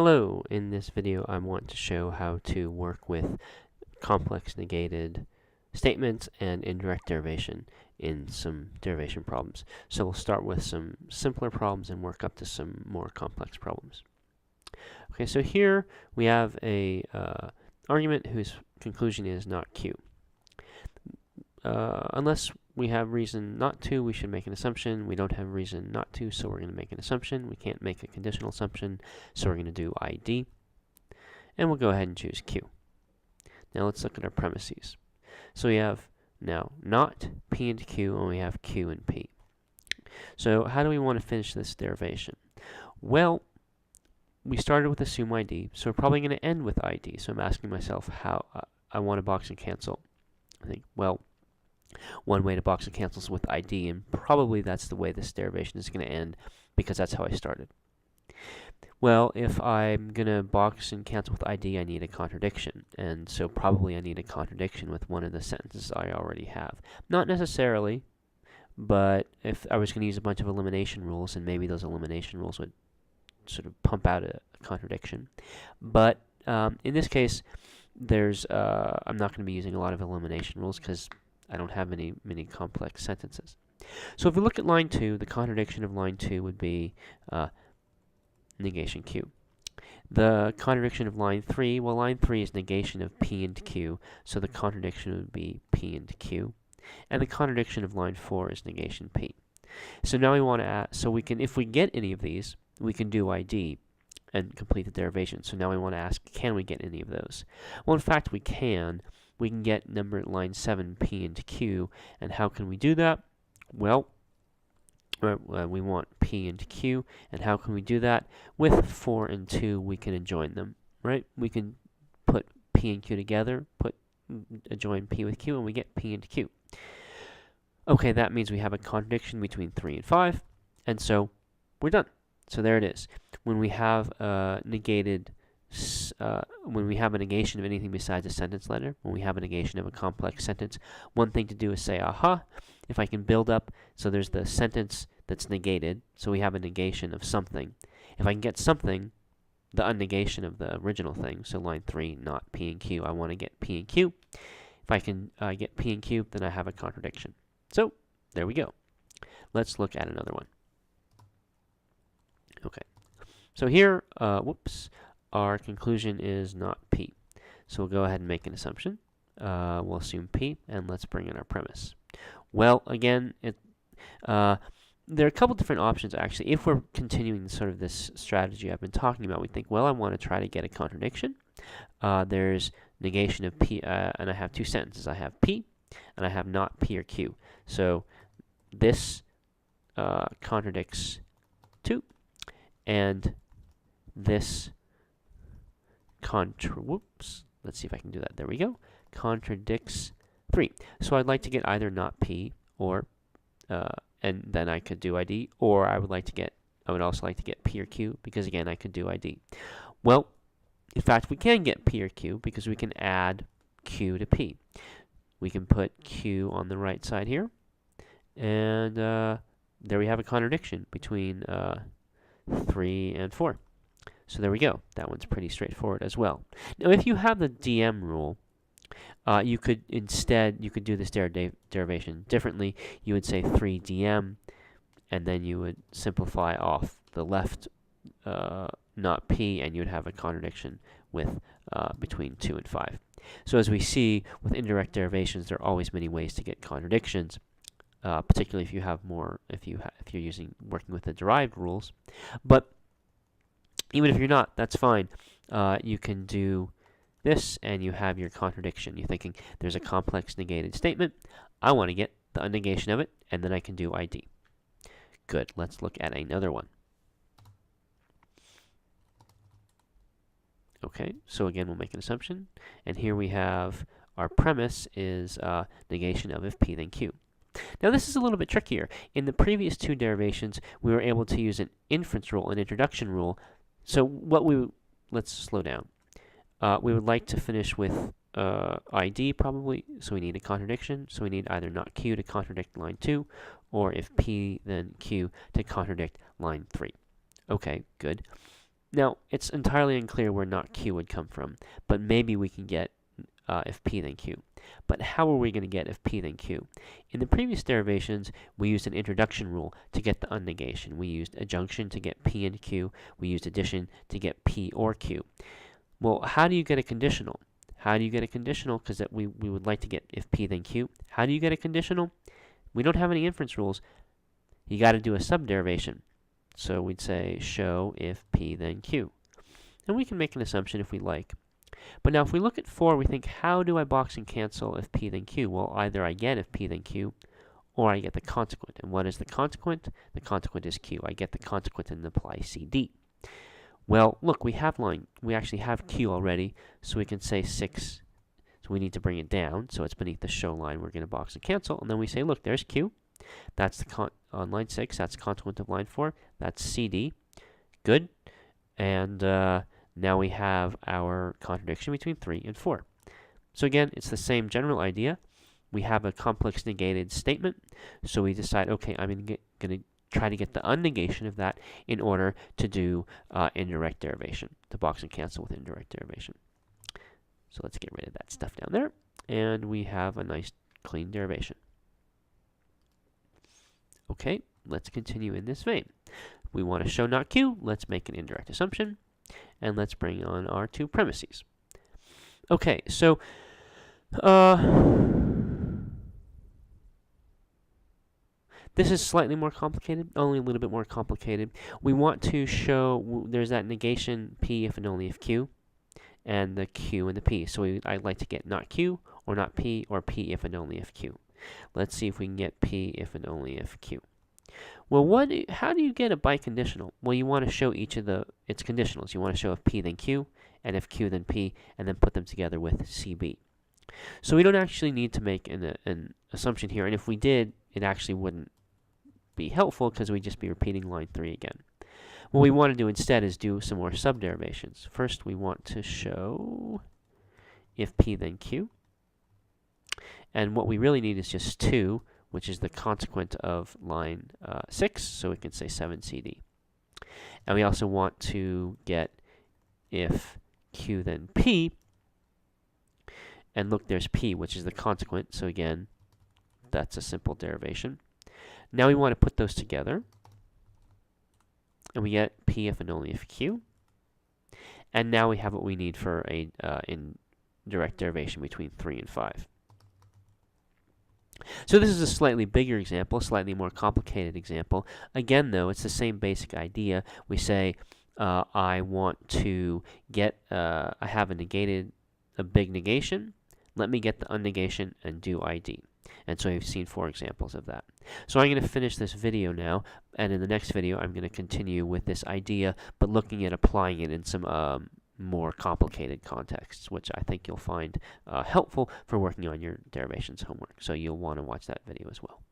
Hello, in this video I want to show how to work with complex negated statements and indirect derivation in some derivation problems. So we'll start with some simpler problems and work up to some more complex problems. Okay, so here we have a argument whose conclusion is not Q. Unless we have reason not to, we should make an assumption. We don't have reason not to, so we're going to make an assumption. We can't make a conditional assumption, so we're going to do ID. And we'll go ahead and choose Q. Now let's look at our premises. So we have now not P and Q, and we have Q and P. So how do we want to finish this derivation? Well, we started with assume ID, so we're probably going to end with ID. So I'm asking myself how I want to box and cancel. I think, well, one way to box and cancel is with ID, and probably that's the way this derivation is going to end, because that's how I started. Well, if I'm going to box and cancel with ID, I need a contradiction, and so probably I need a contradiction with one of the sentences I already have. Not necessarily, but if I was going to use a bunch of elimination rules, and maybe those elimination rules would sort of pump out a contradiction. But in this case, I'm not going to be using a lot of elimination rules because I don't have many complex sentences. So if we look at line 2, the contradiction of line 2 would be negation Q. The contradiction of line 3, well, line 3 is negation of P and Q, so the contradiction would be P and Q. And the contradiction of line 4 is negation P. So now we want to add, so we can, if we get any of these, we can do ID and complete the derivation. So now we want to ask, can we get any of those? Well, in fact, we can. We can get number line 7, P and Q. And how can we do that? Well, we want P and Q. And how can we do that? With 4 and 2, we can adjoin them, right? We can put P and Q together, adjoin P with Q, and we get P and Q. Okay, that means we have a contradiction between 3 and 5. And so we're done. So there it is. When we have negated when we have a negation of anything besides a sentence letter, when we have a negation of a complex sentence, one thing to do is say, aha, if I can build up, so there's the sentence that's negated, so we have a negation of something. If I can get something, the unnegation of the original thing, so line 3, not P and Q, I want to get P and Q. If I can get P and Q, then I have a contradiction. So, there we go. Let's look at another one. Okay, so here, our conclusion is not P. So we'll go ahead and make an assumption. We'll assume P, and let's bring in our premise. Well, again, there are a couple different options, actually. If we're continuing sort of this strategy I've been talking about, we think, well, I want to try to get a contradiction. There's negation of P, and I have two sentences. I have P, and I have not P or Q. So this contradicts 2, and this let's see if I can do that. There we go. Contradicts 3. So I'd like to get either not P or, and then I could do ID, or I would also like to get P or Q, because again, I could do ID. Well, in fact, we can get P or Q because we can add Q to P. We can put Q on the right side here, and there we have a contradiction between 3 and 4. So there we go. That one's pretty straightforward as well. Now, if you have the DM rule, you could do this derivation differently. You would say 3DM, and then you would simplify off the left not P, and you would have a contradiction with between 2 and 5. So as we see with indirect derivations, there are always many ways to get contradictions, particularly if you have more, if you're working with the derived rules. But even if you're not, that's fine. You can do this, and you have your contradiction. You're thinking, there's a complex negated statement. I want to get the unnegation of it, and then I can do ID. Good. Let's look at another one. Okay, so again, we'll make an assumption. And here we have our premise is negation of if P then Q. Now this is a little bit trickier. In the previous two derivations, we were able to use an inference rule, an introduction rule. So let's slow down. We would like to finish with ID probably, so we need a contradiction. So we need either not Q to contradict line 2, or if P then Q to contradict line 3. Okay, good. Now, it's entirely unclear where not q would come from, but maybe we can get if p then q. But how are we going to get if p then q? In the previous derivations, we used an introduction rule to get the unnegation. We used adjunction to get p and q. We used addition to get p or q. Well, how do you get a conditional? How do you get a conditional? Because we would like to get if p then q. How do you get a conditional? We don't have any inference rules. You got to do a subderivation. So we'd say show if p then q. And we can make an assumption if we like. But now if we look at 4, we think, how do I box and cancel if p then q? Well, either I get if p then q, or I get the consequent. And what is the consequent? The consequent is q. I get the consequent and apply cd. Well, look, we actually have q already, so we can say 6. So we need to bring it down, so it's beneath the show line. We're going to box and cancel, and then we say, look, there's q. That's on line 6. That's consequent of line 4. That's cd. Good. And now we have our contradiction between 3 and 4. So again, it's the same general idea. We have a complex negated statement, so we decide, okay, I'm going to try to get the unnegation of that in order to do indirect derivation, to box and cancel with indirect derivation. So let's get rid of that stuff down there, and we have a nice clean derivation. Okay, let's continue in this vein. We want to show not q. Let's make an indirect assumption, and let's bring on our 2 premises. Okay, so this is slightly more complicated, only a little bit more complicated. We want to show there's that negation p if and only if q, and the q and the p. So I'd like to get not q, or not p, or p if and only if q. Let's see if we can get p if and only if q. Well, how do you get a biconditional? Well, you want to show each of its conditionals. You want to show if p then q, and if q then p, and then put them together with cb. So we don't actually need to make an assumption here, and if we did, it actually wouldn't be helpful because we'd just be repeating line 3 again. What we want to do instead is do some more subderivations. First, we want to show if p then q, and what we really need is just 2, which is the consequent of line 6, so we can say 7 cd. And we also want to get if q then p, and look, there's p, which is the consequent, so again, that's a simple derivation. Now we want to put those together, and we get p if and only if q. And now we have what we need for a indirect derivation between 3 and 5. So this is a slightly bigger example, slightly more complicated example. Again, though, it's the same basic idea. We say, I want to get, I have a big negation. Let me get the unnegation and do ID. And so we've seen 4 examples of that. So I'm going to finish this video now, and in the next video I'm going to continue with this idea, but looking at applying it in some more complicated contexts, which I think you'll find helpful for working on your derivations homework. So you'll want to watch that video as well.